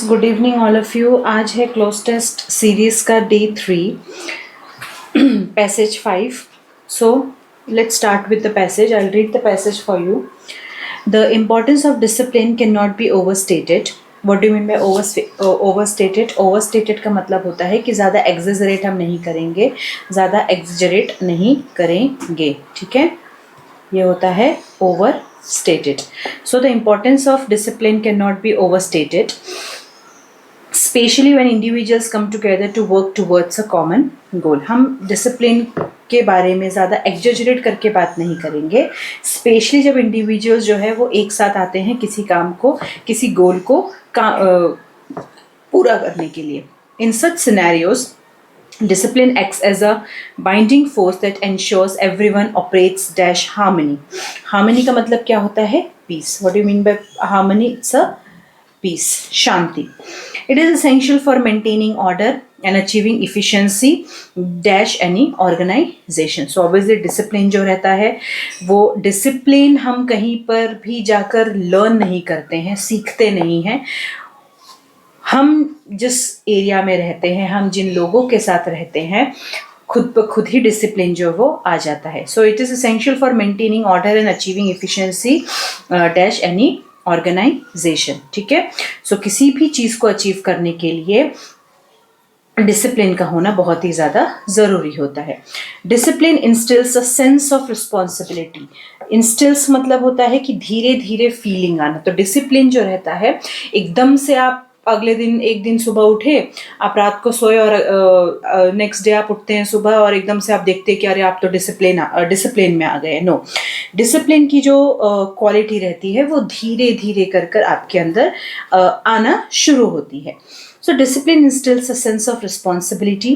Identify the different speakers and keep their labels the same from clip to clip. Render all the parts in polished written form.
Speaker 1: Students, good evening all of you. आज है cloze test series का day 3, passage 5. So let's start with the passage. I'll read the passage for you. The importance of discipline cannot be overstated. What do you mean by overstated? Overstated का मतलब होता है कि ज़्यादा exaggerate हम नहीं करेंगे, ज़्यादा exaggerate नहीं करेंगे, ठीक है? ये होता है overstated. So the importance of discipline cannot be overstated, especially when individuals come together to work towards a common goal. हम discipline के बारे में ज़्यादा exaggerate करके बात नहीं करेंगे, स्पेशली जब इंडिविजुअल्स जो है वो एक साथ आते हैं किसी काम को, किसी गोल को पूरा करने के लिए. In such scenarios, discipline acts as a binding force that ensures everyone operates dash harmony. Harmony का मतलब क्या होता है? Peace. What do you mean by harmony? It's a peace, shanti. It is essential for maintaining order and achieving efficiency dash any organization. So obviously discipline जो रहता है वो discipline हम कहीं पर भी जाकर learn नहीं करते हैं, सीखते नहीं हैं. हम जिस एरिया में रहते हैं, हम जिन लोगों के साथ रहते हैं, खुद ब खुद ही डिसिप्लिन जो वो आ जाता है. So it is essential for maintaining order and achieving efficiency dash any organization. ठीक है. सो किसी भी चीज़ को अचीव करने के लिए डिसिप्लिन का होना बहुत ही ज़्यादा ज़रूरी होता है. Discipline instils a sense of responsibility. Instils मतलब होता है कि धीरे धीरे फीलिंग आना. तो डिसिप्लिन जो रहता है, एकदम से आप अगले दिन एक दिन सुबह उठे, आप रात को सोए और नेक्स्ट डे आप उठते हैं सुबह और एकदम से आप देखते हैं कि अरे आप तो डिसिप्लिन में आ गए. नो, डिसिप्लिन की जो क्वालिटी रहती है वो धीरे धीरे कर कर आपके अंदर आना शुरू होती है. So discipline instills a sense of responsibility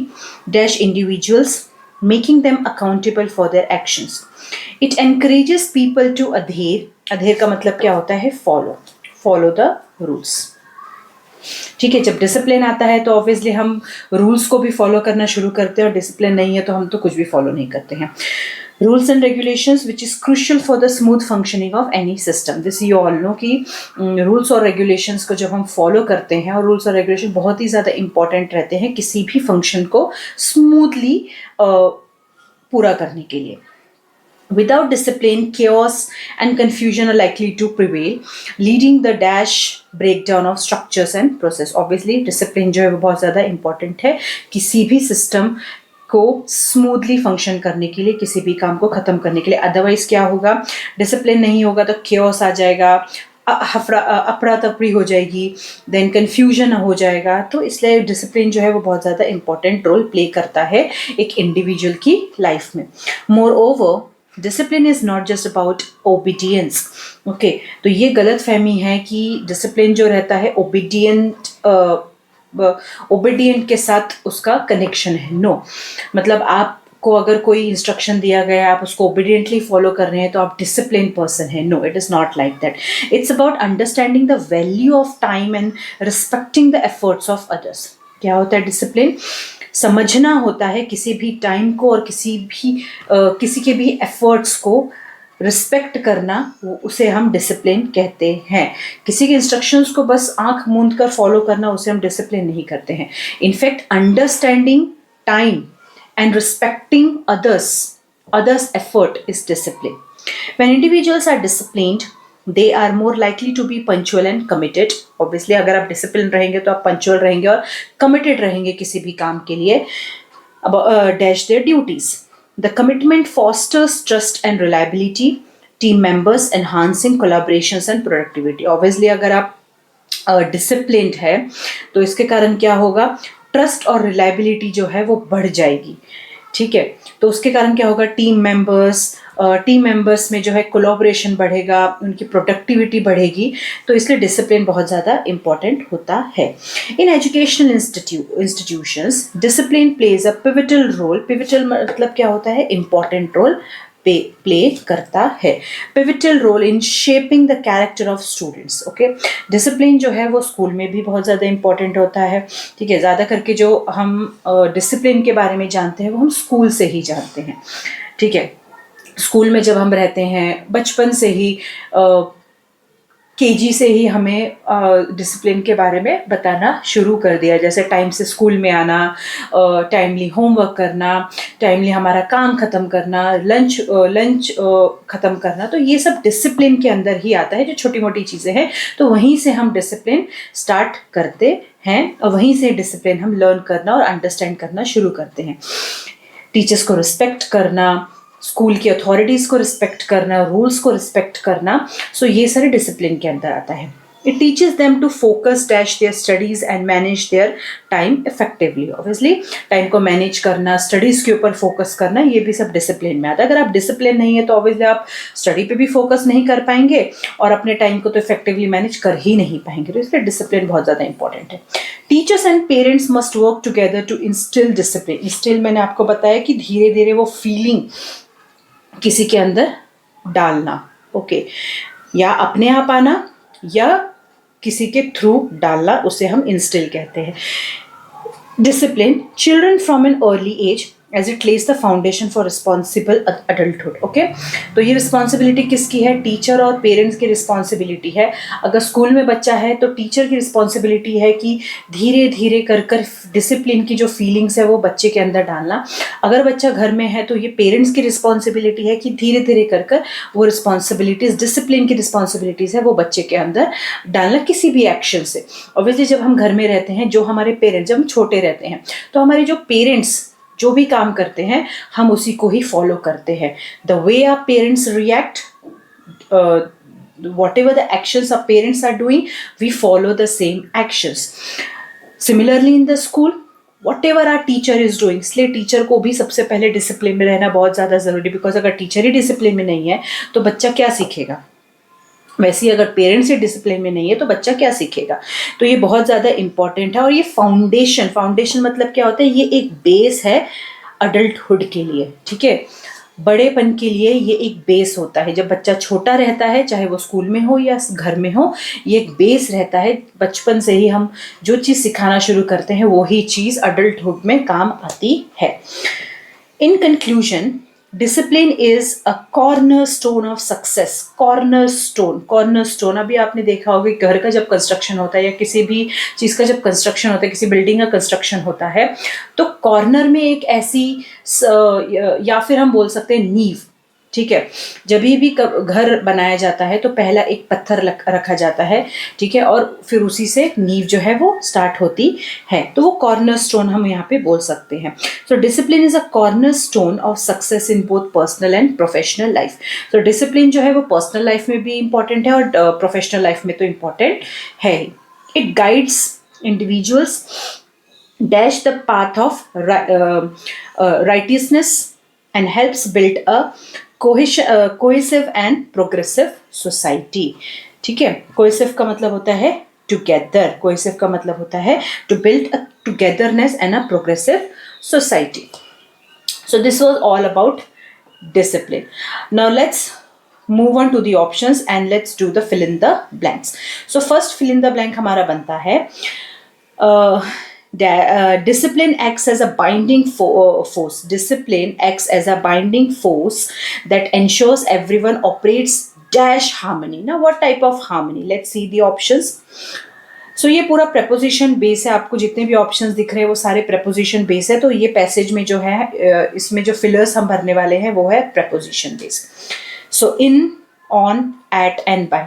Speaker 1: dash individuals, making them accountable for their actions. It encourages people to adhere. Adhere का मतलब क्या होता है? Follow the rules. ठीक है. जब डिसिप्लिन आता है तो ऑब्वियसली हम रूल्स को भी फॉलो करना शुरू करते हैं, और डिसिप्लिन नहीं है तो हम तो कुछ भी फॉलो नहीं करते हैं. Rules and regulations which is crucial for the smooth functioning of any system. This you all know कि रूल्स और रेगुलेशंस को जब हम फॉलो करते हैं, और रूल्स और रेगुलेशन बहुत ही ज़्यादा इंपॉर्टेंट रहते हैं किसी भी फंक्शन को स्मूथली पूरा करने के लिए. Without discipline, chaos and confusion are likely to prevail, leading the dash breakdown of structures and process. Obviously, discipline जो है वो बहुत ज़्यादा important है किसी भी system को स्मूथली फंक्शन करने के लिए, किसी भी काम को ख़त्म करने के लिए. अदरवाइज क्या होगा? डिसिप्लिन नहीं होगा तो chaos आ जाएगा, अफरा तफरी हो जाएगी, देन कन्फ्यूजन हो जाएगा. तो इसलिए डिसिप्लिन जो है वो बहुत ज़्यादा इंपॉर्टेंट रोल प्ले करता है एक इंडिविजुअल की लाइफ में. More over, discipline is not just about obedience. Okay, तो ये गलत फहमी है कि डिसिप्लिन जो रहता है ओबीडियंट के साथ उसका कनेक्शन है. नो, मतलब आपको अगर कोई इंस्ट्रक्शन दिया गया, आप उसको ओबीडियंटली फॉलो कर रहे हैं तो आप डिसिप्लिन पर्सन हैं. No, it is not like that. It's about understanding the value of time and respecting the efforts of others. क्या होता है डिसिप्लिन? समझना होता है किसी भी टाइम को और किसी के भी एफर्ट्स को रिस्पेक्ट करना, उसे हम डिसिप्लिन कहते हैं. किसी के इंस्ट्रक्शंस को बस आंख मूंद कर फॉलो करना, उसे हम डिसिप्लिन नहीं करते हैं. In fact understanding time and respecting others effort is discipline. When individuals are disciplined, they are more likely to be punctual and committed. Obviously अगर आप डिसिप्लिन रहेंगे तो आप पंचुअल रहेंगे और कमिटेड रहेंगे किसी भी काम के लिए. Dash their duties. The commitment fosters trust and reliability, team members enhancing collaborations and productivity. Obviously अगर आप डिसिप्लिन्ड है तो इसके कारण क्या होगा? ट्रस्ट और रिलायबिलिटी जो है वो बढ़ जाएगी. ठीक है. तो उसके कारण क्या होगा? टीम मेंबर्स में जो है कोलैबोरेशन बढ़ेगा, उनकी प्रोडक्टिविटी बढ़ेगी. तो इसलिए डिसिप्लिन बहुत ज़्यादा इंपॉर्टेंट होता है. In educational institutions discipline plays a pivotal role. Pivotal मतलब क्या होता है? इंपॉर्टेंट रोल प्ले करता है. Pivotal role in shaping the character of students. Okay, discipline जो है वो स्कूल में भी बहुत ज़्यादा इंपॉर्टेंट होता है. ठीक है. ज़्यादा करके जो हम डिसिप्लिन के बारे में जानते हैं वो हम स्कूल से ही जानते हैं. ठीक है. स्कूल में जब हम रहते हैं, बचपन से ही केजी से ही हमें डिसिप्लिन के बारे में बताना शुरू कर दिया, जैसे टाइम से स्कूल में आना, टाइमली होमवर्क करना, टाइमली हमारा काम ख़त्म करना, लंच ख़त्म करना, तो ये सब डिसिप्लिन के अंदर ही आता है, जो छोटी मोटी चीज़ें हैं। तो वहीं से हम डिसिप्लिन स्टार्ट करते हैं और वहीं से डिसिप्लिन हम लर्न करना और अंडरस्टैंड करना शुरू करते हैं। टीचर्स को रिस्पेक्ट करना, स्कूल की अथॉरिटीज़ को रिस्पेक्ट करना, रूल्स को रिस्पेक्ट करना, सो ये सारे डिसिप्लिन के अंदर आता है। It teaches them to focus dash their studies and manage their time effectively. Obviously time को मैनेज करना, स्टडीज़ के ऊपर फोकस करना, ये भी सब डिसिप्लिन में आता है। अगर आप डिसिप्लिन नहीं है तो ऑब्वियसली आप स्टडी पे भी फोकस नहीं कर पाएंगे और अपने टाइम को तो इफेक्टिवली मैनेज कर ही नहीं पाएंगे। तो इसलिए डिसिप्लिन बहुत ज़्यादा इंपॉर्टेंट है। Teachers and parents must work together to instill discipline. Instill मैंने आपको बताया कि धीरे धीरे वो फीलिंग किसी के अंदर डालना, ओके, या अपने आप आना या किसी के थ्रू डालना, उसे हम इंस्टिल कहते हैं। Discipline children from an early age as it lays the foundation for responsible adulthood. Okay, तो ये रिस्पॉन्सिबिलिटी किसकी है? टीचर और पेरेंट्स की रिस्पॉन्सिबिलिटी है। अगर स्कूल में बच्चा है तो टीचर की रिस्पॉन्सिबिलिटी है कि धीरे धीरे कर कर डिसिप्लिन की जो फीलिंग्स है वो बच्चे के अंदर डालना। अगर बच्चा घर में है तो ये पेरेंट्स की रिस्पॉन्सिबिलिटी है कि धीरे धीरे कर कर वो रिस्पॉन्सिबिलिटीज़, डिसिप्लिन की रिस्पॉन्सिबिलिटीज़ है वो बच्चे के अंदर डालना किसी भी एक्शन से। ऑब्वियसली जब हम घर में रहते हैं, जो हमारे पेरेंट्स, जब हम छोटे रहते हैं तो हमारे जो पेरेंट्स जो भी काम करते हैं हम उसी को ही फॉलो करते हैं। The way our parents react, whatever the actions our parents are doing, we follow the same actions. Similarly in the school, whatever our teacher is doing, इसलिए टीचर को भी सबसे पहले डिसिप्लिन में रहना बहुत ज़्यादा ज़रूरी, बिकॉज अगर टीचर ही डिसिप्लिन में नहीं है तो बच्चा क्या सीखेगा? वैसे ही अगर पेरेंट्स ही डिसिप्लिन में नहीं है तो बच्चा क्या सीखेगा? तो ये बहुत ज़्यादा इंपॉर्टेंट है। और ये फाउंडेशन मतलब क्या होता है? ये एक बेस है अडल्टहुड के लिए, ठीक है, बड़ेपन के लिए ये एक बेस होता है। जब बच्चा छोटा रहता है, चाहे वो स्कूल में हो या घर में हो, ये एक बेस रहता है। बचपन से ही हम जो चीज़ सिखाना शुरू करते हैं वही चीज़ अडल्टहुड में काम आती है। In conclusion, discipline is a cornerstone of success. Cornerstone अभी आपने देखा होगा कि घर का जब कंस्ट्रक्शन होता है या किसी भी चीज़ का जब कंस्ट्रक्शन होता है, किसी बिल्डिंग का कंस्ट्रक्शन होता है, तो कॉर्नर में एक ऐसी या फिर हम बोल सकते हैं नींव, ठीक है। जब भी घर बनाया जाता है तो पहला एक पत्थर रखा जाता है, ठीक है, और फिर उसी से नींव जो है वो स्टार्ट होती है, तो वो कॉर्नरस्टोन हम यहाँ पे बोल सकते हैं। So discipline is a cornerstone of success in both personal and professional life. तो डिसिप्लिन जो है वो पर्सनल लाइफ में भी इंपॉर्टेंट है और प्रोफेशनल लाइफ में तो इम्पॉर्टेंट है। It guides individuals dash the path of righteousness and helps build a cohesive and progressive society, ठीक है। cohesive का मतलब होता है together, cohesive का मतलब होता है to build a togetherness and a progressive society. So this was all about discipline. Now let's move on to the options and let's do the fill in the blanks. So first fill in the blank हमारा बनता है discipline acts as a binding force. Discipline acts as a binding force that ensures everyone operates dash harmony. Now what type of harmony? Let's see the options. So ये पूरा preposition base है, आपको जितने भी options दिख रहे हैं वो सारे preposition base है। तो ये passage में जो है, इसमें जो fillers हम भरने वाले हैं वो है preposition base. So in, on, at and by.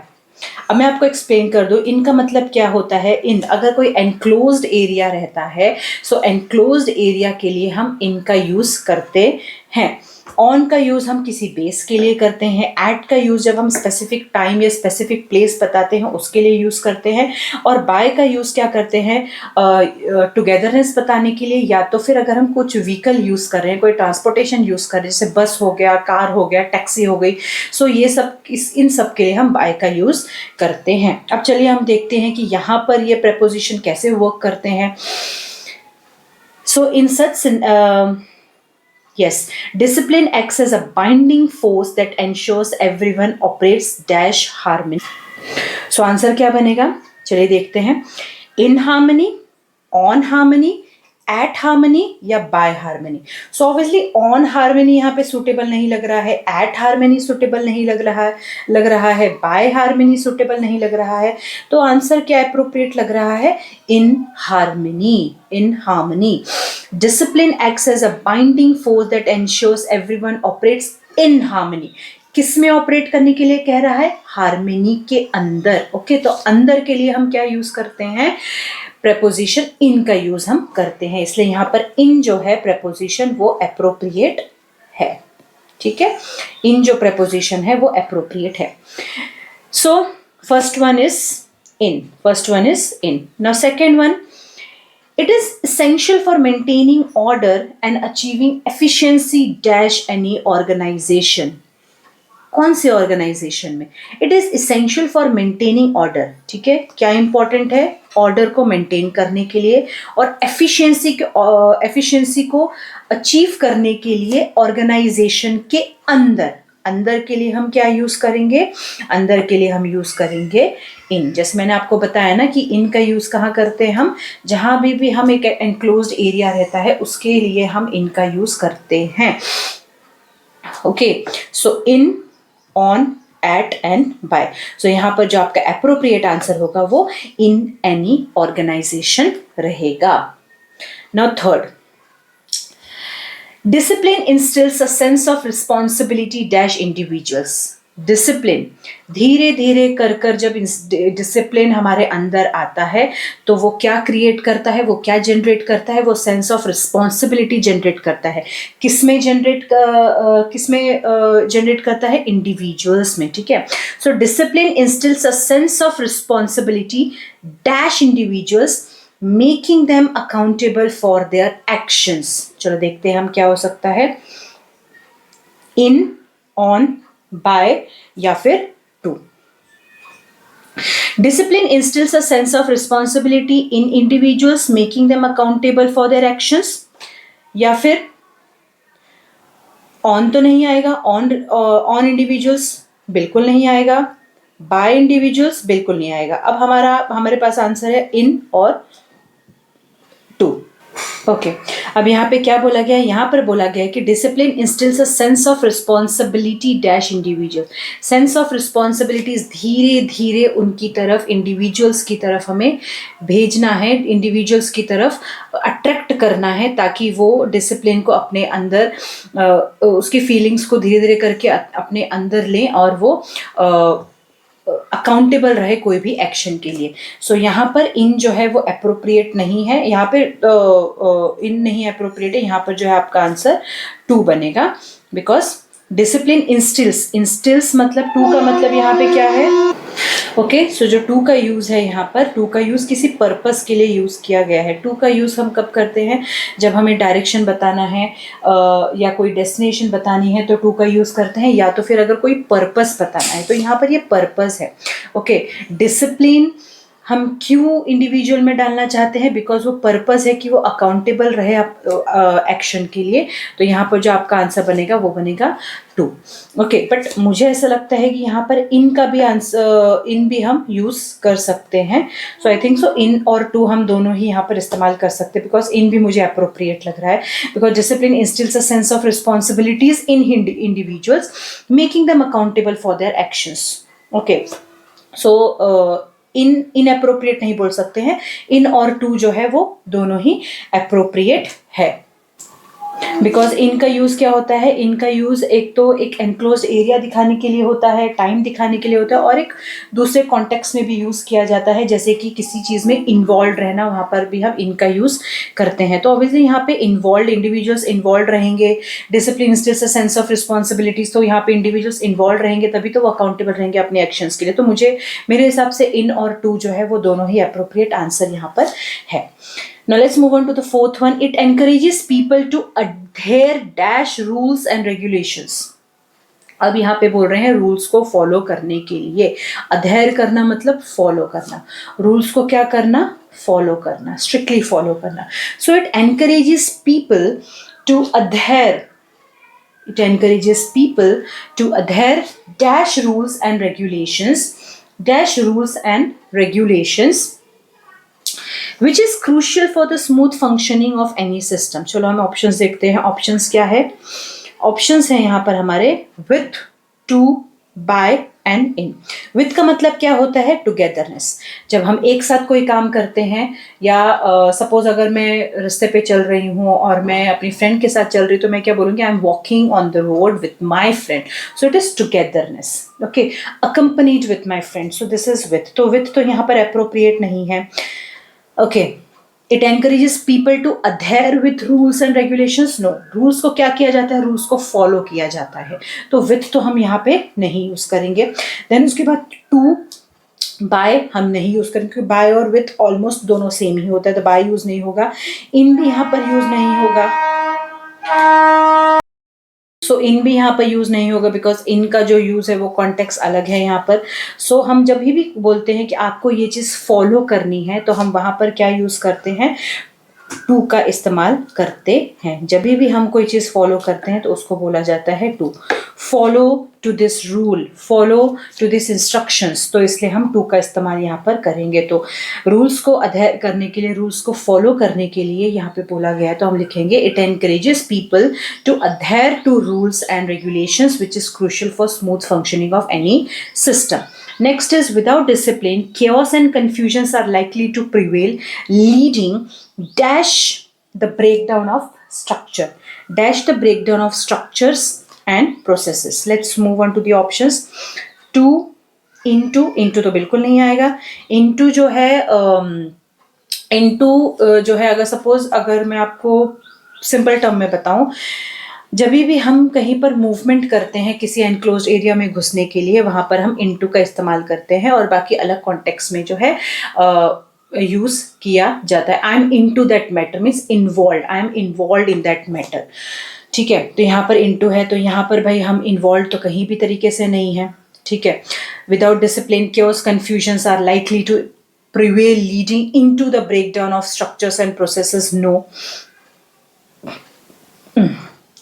Speaker 1: अब मैं आपको एक्सप्लेन कर दूं इनका मतलब क्या होता है। इन, अगर कोई एनक्लोज्ड एरिया रहता है, सो एनक्लोज्ड एरिया के लिए हम इनका यूज करते हैं। ऑन का यूज़ हम किसी बेस के लिए करते हैं। एट का यूज़ जब हम स्पेसिफिक टाइम या स्पेसिफिक प्लेस बताते हैं उसके लिए यूज़ करते हैं। और बाय का यूज़ क्या करते हैं, टुगेदरनेस बताने के लिए, या तो फिर अगर हम कुछ व्हीकल यूज़ कर रहे हैं, कोई ट्रांसपोर्टेशन यूज़ कर रहे हैं, जैसे बस हो गया, कार हो गया, टैक्सी हो गई, सो ये सब इन सब के लिए हम बाय का यूज़ करते हैं। अब चलिए हम देखते हैं कि यहाँ पर ये प्रेपोजिशन कैसे वर्क करते हैं। सो इन सच Yes, discipline acts as a binding force that ensures everyone operates dash harmony. So answer क्या बनेगा, चलिए देखते हैं। In harmony, on harmony, at harmony या by harmony. So obviously on harmony यहाँ पे सुटेबल नहीं लग रहा है, एट हार्मनी सुटेबल नहीं लग रहा है, बाय हार्मनी सुटेबल नहीं लग रहा है. तो आंसर क्या अप्रोप्रिएट लग रहा है? In harmony. Discipline acts as a binding force that ensures everyone operates in harmony. किस में ऑपरेट करने के लिए कह रहा है? हार्मनी के अंदर. ओके, तो अंदर के लिए हम क्या यूज करते हैं? प्रेपोजिशन इन का यूज हम करते हैं, इसलिए यहां पर इन जो है प्रेपोजिशन वो अप्रोप्रिएट है. ठीक है, इन जो प्रेपोजिशन है वो अप्रोप्रिएट है. So first one is in. Now second one, it is essential for maintaining order and achieving efficiency dash any organization. कौन से ऑर्गेनाइजेशन में? It is essential for maintaining order. ठीक है, क्या इंपॉर्टेंट है? ऑर्डर को मेंटेन करने के लिए और एफिशिएंसी को अचीव करने के लिए ऑर्गेनाइजेशन के अंदर के लिए हम क्या यूज करेंगे? अंदर के लिए हम यूज करेंगे इन. जैसे मैंने आपको बताया ना कि इन का यूज कहाँ करते हैं हम? जहां भी हम एक एनक्लोज्ड एरिया रहता है उसके लिए हम इन का यूज करते हैं. Okay, so in, on, at and by. So यहाँ पर जो आपका अप्रोप्रिएट आंसर होगा वो इन एनी ऑर्गेनाइजेशन रहेगा. Now third, discipline instils a sense of responsibility dash individuals. Discipline धीरे धीरे कर जब डिसिप्लिन हमारे अंदर आता है तो वो क्या क्रिएट करता है? वो क्या जनरेट करता है? वो सेंस ऑफ रिस्पॉन्सिबिलिटी जनरेट करता है. किसमें जनरेट करता है? इंडिविजुअल्स में. ठीक है, so discipline instils a sense of responsibility dash individuals making them accountable for their actions. चलो देखते हैं हम क्या हो सकता है. इन, ऑन, बाय या फिर to. Discipline instils a sense of responsibility in individuals making them accountable for their actions. या फिर ऑन तो नहीं आएगा, ऑन इंडिविजुअल्स बिल्कुल नहीं आएगा, बाय इंडिविजुअल्स बिल्कुल नहीं आएगा. अब हमारे पास आंसर है इन और टू. ओके, अब यहाँ पे क्या बोला गया है? यहाँ पर बोला गया है कि discipline instils a sense of responsibility dash individual. Sense of responsibilities धीरे धीरे उनकी तरफ, इंडिविजुअल्स की तरफ हमें भेजना है, इंडिविजुअल्स की तरफ अट्रैक्ट करना है ताकि वो डिसिप्लिन को अपने अंदर, उसकी फीलिंग्स को धीरे धीरे करके अपने अंदर लें और वो अकाउंटेबल रहे कोई भी एक्शन के लिए. सो यहाँ पर इन जो है वो अप्रोप्रिएट नहीं है, यहाँ पे इन नहीं अप्रोप्रिएट है. यहाँ पर जो है आपका आंसर टू बनेगा, बिकॉज डिसिप्लिन इंस्टिल्स मतलब टू का मतलब यहाँ पे क्या है? ओके, सो जो टू का यूज है यहाँ पर, टू का यूज किसी पर्पस के लिए यूज किया गया है. टू का यूज हम कब करते हैं? जब हमें डायरेक्शन बताना है या कोई डेस्टिनेशन बतानी है तो टू का यूज करते हैं, या तो फिर अगर कोई पर्पस बताना है तो यहाँ पर ये पर्पस है. ओके, डिसिप्लिन हम क्यों इंडिविजुअल में डालना चाहते हैं? बिकॉज वो पर्पस है कि वो अकाउंटेबल रहे एक्शन के लिए. तो यहाँ पर जो आपका आंसर बनेगा वो बनेगा टू. ओके, बट मुझे ऐसा लगता है कि यहाँ पर इन का भी आंसर, इन भी हम यूज कर सकते हैं. सो आई थिंक सो इन और टू हम दोनों ही यहाँ पर इस्तेमाल कर सकते हैं, बिकॉज इन भी मुझे अप्रोप्रिएट लग रहा है. Because discipline instils a sense of responsibilities in individuals making them accountable for their actions. Okay, so inappropriate नहीं बोल सकते हैं. इन और टू जो है वो दोनों ही अप्रोप्रिएट है. बिकॉज इनका यूज क्या होता है? इनका यूज एक तो एक एनक्लोज एरिया दिखाने के लिए होता है, टाइम दिखाने के लिए होता है, और एक दूसरे कॉन्टेक्स्ट में भी यूज किया जाता है, जैसे कि किसी चीज में इन्वॉल्व रहना, वहां पर भी हम इनका यूज करते हैं. तो ऑब्वियसली यहाँ पे इन्वॉल्व, इंडिविजुअल्स इन्वॉल्व रहेंगे. Discipline instils a sense of responsibilities, तो यहाँ पे इंडिविजुअल्स इन्वॉल्व रहेंगे तभी तो वो अकाउंटेबल रहेंगे अपने एक्शंस के लिए. तो मेरे हिसाब से इन और टू जो है वो दोनों ही अप्रोप्रिएट आंसर यहाँ पर है. Now let's move on to the fourth one. It encourages people to adhere dash rules and regulations. अब यहाँ पे बोल रहे हैं रूल्स को फॉलो करने के लिए. अधेयर करना मतलब फॉलो करना, रूल्स को क्या करना? फॉलो करना, स्ट्रिक्टली फॉलो करना. So it encourages people to adhere, it encourages people to adhere dash rules and regulations which is crucial for the smooth functioning of any system. चलो हम ऑप्शंस देखते हैं। ऑप्शंस क्या है? ऑप्शंस हैं यहाँ पर हमारे with, to, by and in. With का मतलब क्या होता है? टुगेदरनेस। जब हम एक साथ कोई काम करते हैं, या सपोज अगर मैं रास्ते पे चल रही हूँ और मैं अपनी फ्रेंड के साथ चल रही हूँ, तो मैं क्या बोलूँगी? I am walking on the road with my friend, so it is togetherness. Okay, accompanied with my friend, so this is with. तो विथ तो यहाँ पर अप्रोप्रिएट नहीं है। Okay, it encourages people to adhere with rules and regulations. No, rules को क्या किया जाता है? रूल्स को फॉलो किया जाता है। तो विथ तो हम यहाँ पे नहीं यूज करेंगे। देन उसके बाद टू, बाय हम नहीं यूज करेंगे, क्योंकि बाय और विथ ऑलमोस्ट दोनों सेम ही होता है, तो बाय यूज नहीं होगा। इन भी यहाँ पर यूज नहीं होगा, सो इन भी यहाँ पर यूज नहीं होगा, बिकॉज इन का जो यूज है वो कॉन्टेक्स्ट अलग है यहाँ पर। सो हम जब भी बोलते हैं कि आपको ये चीज फॉलो करनी है, तो हम वहां पर क्या यूज करते हैं? टू का इस्तेमाल करते हैं। जब भी हम कोई चीज फॉलो करते हैं तो उसको बोला जाता है to. Follow to this rule, follow to this instructions, तो इसलिए हम टू का इस्तेमाल यहाँ पर करेंगे। तो रूल्स को अधेयर करने के लिए, रूल्स को फॉलो करने के लिए यहाँ पे बोला गया है, तो हम लिखेंगे it encourages people to adhere to rules and regulations which is crucial for smooth functioning of any system. Next is without discipline, chaos and confusions are likely to prevail, leading dash the breakdown of structure. Dash the breakdown of structures and processes. Let's move on to the options. To, into तो बिल्कुल नहीं आएगा। into जो है into जो है, अगर suppose अगर मैं आपको सिंपल टर्म में बताऊं, जब भी हम कहीं पर मूवमेंट करते हैं किसी एनक्लोज्ड एरिया में घुसने के लिए, वहां पर हम इनटू का इस्तेमाल करते हैं, और बाकी अलग कॉन्टेक्स्ट में जो है यूज किया जाता है। I am into that matter means involve, I am involve in that matter. ठीक है, तो यहाँ पर इनटू है, तो यहाँ पर भाई हम इन्वॉल्व तो कहीं भी तरीके से नहीं है। ठीक है, without discipline, chaos, confusions are likely to prevail, leading into the breakdown of structures and processes. No.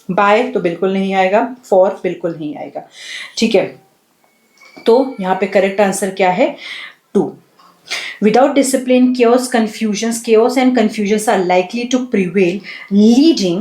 Speaker 1: By तो बिल्कुल नहीं आएगा, फॉर बिल्कुल नहीं आएगा। ठीक है, तो यहाँ पे करेक्ट आंसर क्या है? To. Without discipline, chaos and confusions are likely to prevail, leading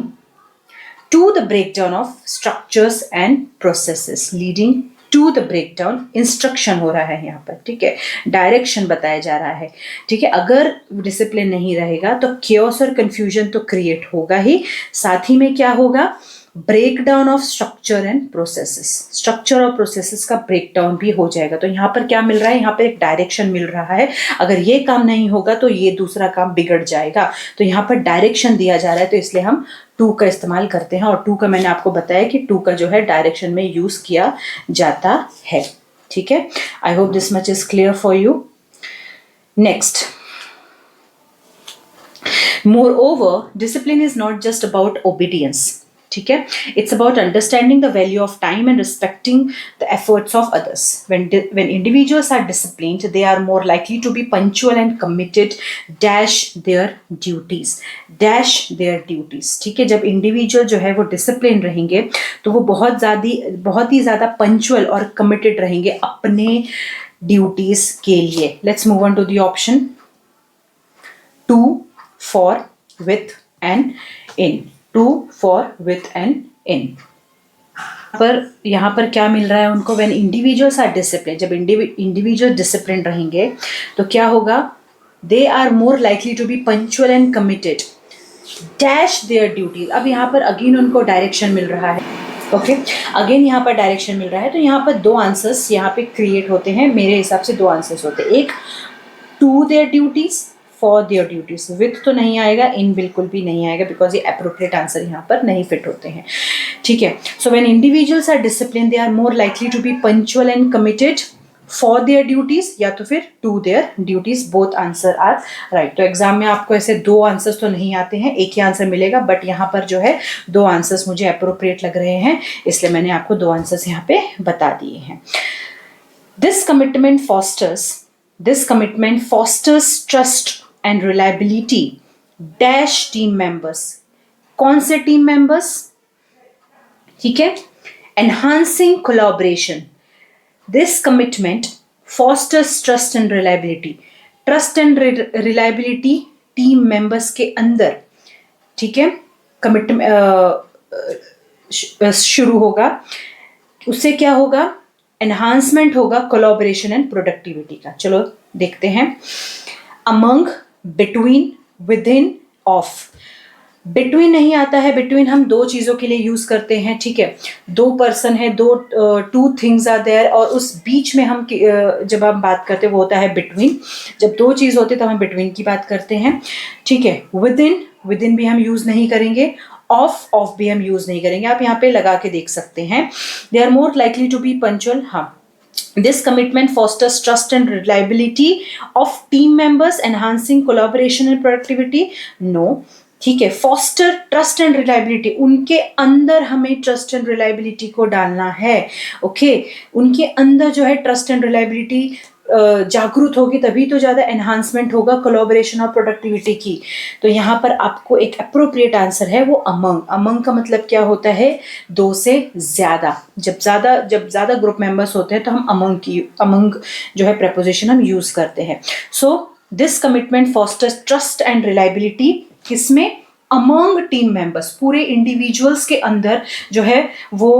Speaker 1: to the breakdown of structures and processes. Leading to the breakdown, instruction हो रहा है यहाँ पर। ठीक है, डायरेक्शन बताया जा रहा है। ठीक है, अगर डिसिप्लिन नहीं रहेगा तो chaos और कंफ्यूजन तो क्रिएट होगा ही, साथ ही में क्या होगा? Breakdown of structure and processes. Structure और प्रोसेसेस का ब्रेकडाउन भी हो जाएगा। तो यहाँ पर क्या मिल रहा है? यहाँ पर एक डायरेक्शन मिल रहा है। अगर ये काम नहीं होगा तो ये दूसरा काम बिगड़ जाएगा, तो यहाँ पर डायरेक्शन दिया जा रहा है, तो इसलिए हम टू का इस्तेमाल करते हैं। और टू का मैंने आपको बताया कि टू का जो है डायरेक्शन में यूज किया जाता है। ठीक है, I hope this much is clear for you. Next, moreover, discipline is not just about obedience. ठीक है, it's about understanding the value of time and respecting the efforts of others. when individuals are disciplined, they are more likely to be punctual and committed dash their duties, dash their duties। ठीक है, जब individual जो है वो discipline रहेंगे तो वो बहुत ही ज़्यादा पंचुअल और कमिटेड रहेंगे अपने ड्यूटीज के लिए। Let's move on to the option to, for, with and in. To, for, with and in. पर यहाँ पर क्या मिल रहा है उनको? व्हेन इंडिविजुअल्स आर डिसिप्लिन, जब इंडिविजुअल डिसिप्लिन रहेंगे तो क्या होगा? They are more likely to be punctual and committed dash their duties. अब यहाँ पर अगेन उनको डायरेक्शन मिल रहा है। ओके, अगेन यहाँ पर डायरेक्शन मिल रहा है, तो यहाँ पर दो आंसर्स यहाँ पे क्रिएट होते हैं। मेरे हिसाब से दो आंसर्स होते हैं, एक to their duties, for their duties. With तो नहीं आएगा, इन बिल्कुल भी नहीं आएगा, बिकॉज ये अप्रोप्रिएट आंसर यहाँ पर नहीं फिट होते हैं। ठीक है, so when individuals are discipline, they are more likely to be punctual and committed for their duties, या तो फिर to their duties. Both answer are right. तो एग्जाम में आपको ऐसे दो आंसर्स तो नहीं आते हैं, एक ही आंसर मिलेगा, बट यहाँ पर जो है दो आंसर्स मुझे अप्रोप्रिएट लग रहे हैं, इसलिए मैंने आपको दो आंसर्स यहाँ पे बता दिए हैं। This commitment fosters trust and reliability dash team members. कौन से टीम मेंबर्स? ठीक है, enhancing collaboration. This commitment fosters trust and reliability. Trust and reliability team members के अंदर, ठीक है, शुरू होगा। उससे क्या होगा, एनहांसमेंट होगा कोलैबोरेशन एंड प्रोडक्टिविटी का। चलो देखते हैं। Among, between, with in, of. Between नहीं आता है, बिटवीन हम दो चीज़ों के लिए यूज़ करते हैं, ठीक है, दो पर्सन है, दो टू थिंग्स आर देयर, और उस बीच में हम जब हम बात करते हैं वो होता है बिटवीन। जब दो चीज़ होती है तो हम बिटवीन की बात करते हैं, ठीक है। विद इन भी हम यूज़ नहीं करेंगे, ऑफ भी हम यूज़ नहीं करेंगे। आप यहाँ पे लगा के देख सकते हैं। They are more likely to be punctual. हाँ, this commitment fosters trust and reliability of team members, enhancing collaboration and productivity. No, ठीक है, foster trust and reliability, उनके अंदर हमें trust and reliability को डालना है। ओके, उनके अंदर जो है trust and reliability जागरूक होगी, तभी तो ज़्यादा एनहांसमेंट होगा कोलैबोरेशन और प्रोडक्टिविटी की। तो यहाँ पर आपको एक अप्रोप्रिएट आंसर है वो अमंग। अमंग का मतलब क्या होता है, दो से ज़्यादा। जब ज़्यादा ग्रुप मेंबर्स होते हैं तो हम अमंग जो है प्रेपोजिशन हम यूज़ करते हैं। So this commitment fosters trust and reliability, किसमें, अमंग टीम मेंबर्स, पूरे इंडिविजुअल्स के अंदर जो है वो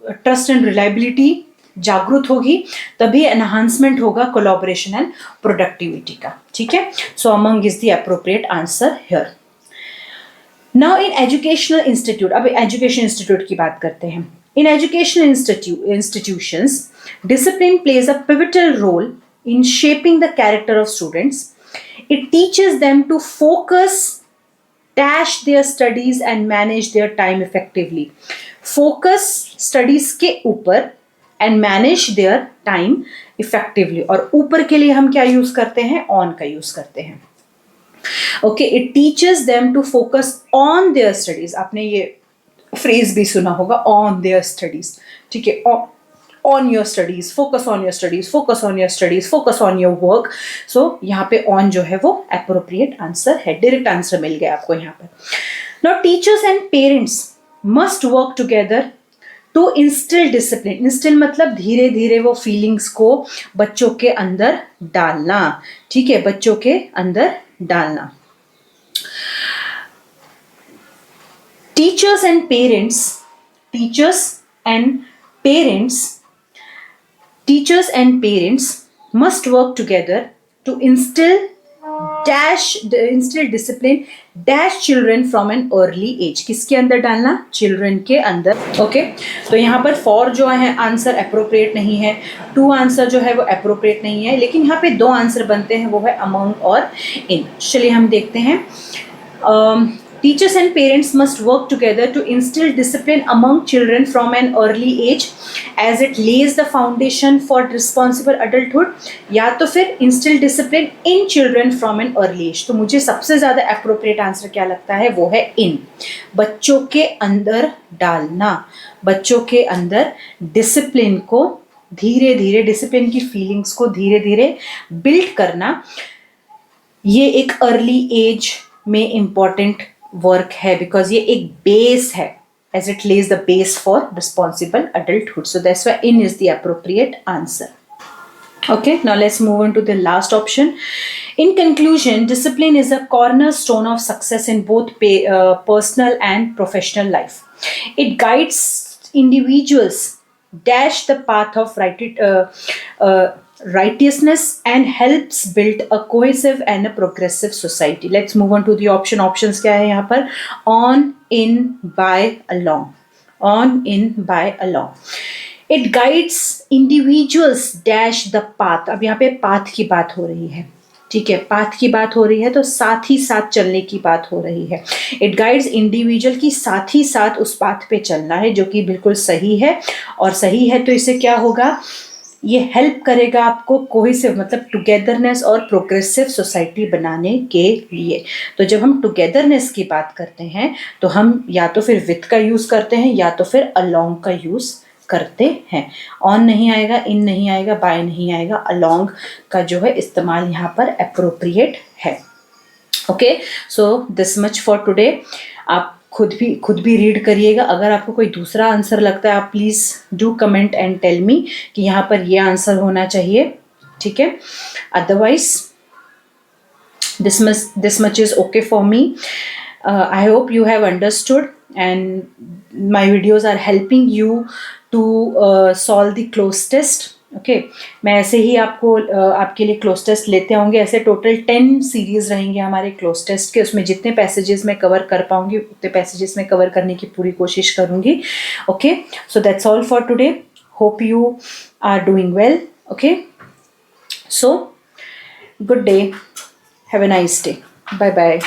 Speaker 1: ट्रस्ट एंड रिलायबिलिटी जागरूक होगी, तभी एनहांसमेंट होगा कोलैबोरेशन एंड प्रोडक्टिविटी का, ठीक है। So among is the appropriate answer here. Now in educational institute, अब एजुकेशन इंस्टीट्यूट की बात करते हैं। In educational institutions discipline plays a pivotal role in shaping the character of students. It teaches them to focus dash their studies and manage their time effectively. Focus studies के ऊपर and manage their time effectively. और ऊपर के लिए हम क्या use करते हैं, on का यूज करते हैं। Okay, it teaches them to focus on their studies. आपने ये फ्रेज भी सुना होगा, on their studies, ठीक है, on your studies, focus on your studies, focus on your studies, focus on your work. So यहाँ पे on जो है वो appropriate answer है, direct answer मिल गया आपको यहाँ पर। Now teachers and parents must work together to instill discipline. Instill मतलब धीरे धीरे वो feelings को बच्चों के अंदर डालना, ठीक है, बच्चों के अंदर डालना। Teachers and parents must work together to instill discipline children from an early age. किसके अंदर डालना, चिल्ड्रन के अंदर। ओके, तो यहाँ पर फॉर जो है आंसर अप्रोप्रिएट नहीं है, टू आंसर जो है वो अप्रोप्रिएट नहीं है, लेकिन यहाँ पे दो आंसर बनते हैं, वो है अमंग और इन। चलिए हम देखते हैं। Teachers and parents must work together to instill discipline among children from an early age as it lays the foundation for responsible adulthood, या तो फिर instill discipline in children from an early age। तो मुझे सबसे ज़्यादा appropriate answer क्या लगता है, वो है in, बच्चों के अंदर डालना, बच्चों के अंदर डिसिप्लिन को धीरे धीरे, डिसिप्लिन की फीलिंग्स को धीरे धीरे बिल्ड करना, ये एक अर्ली एज में इम्पॉर्टेंट वर्क है, बिकॉज ये एक बेस है, as it lays the base for responsible adulthood. So that's why in is the appropriate answer. Okay, now let's move on to the last option. In conclusion, discipline is a cornerstone of success in both personal and professional life. It guides individuals dash the path of righteousness and helps build a cohesive and a progressive society. Let's move on to the options क्या है यहाँ पर, on, in, by, along, on, in, by, along. It guides individuals dash the path. अब यहाँ पे path की बात हो रही है, ठीक है, पाथ की बात हो रही है तो साथ ही साथ चलने की बात हो रही है। इट गाइड्स इंडिविजुअल की साथ ही साथ उस पाथ पे चलना है, जो कि बिल्कुल सही है, और सही है तो इससे क्या होगा, ये हेल्प करेगा आपको कोहेसिव मतलब टुगेदरनेस और प्रोग्रेसिव सोसाइटी बनाने के लिए। तो जब हम टुगेदरनेस की बात करते हैं तो हम या तो फिर विथ का यूज़ करते हैं या तो फिर अलोंग का यूज़ करते हैं। ऑन नहीं आएगा, इन नहीं आएगा, बाय नहीं आएगा, अलोंग का जो है इस्तेमाल यहाँ पर अप्रोप्रिएट है। Okay, so this much for today. आप खुद भी रीड करिएगा। अगर आपको कोई दूसरा आंसर लगता है आप please do comment and tell me कि यहाँ पर ये आंसर होना चाहिए, ठीक है। Otherwise this much is okay for me. I hope you have understood, and my videos are helping you to solve the cloze test. Okay मैं ऐसे ही आपको आपके लिए क्लोज टेस्ट लेते होंगे. ऐसे टोटल 10 सीरीज रहेंगे हमारे क्लोज टेस्ट के. उसमें जितने पैसेजेस मैं कवर कर पाऊंगी उतने पैसेजेस में कवर करने की पूरी कोशिश करूंगी. Okay, so that's all for today. Hope you are doing well. Okay, so good day, have a nice day, bye bye.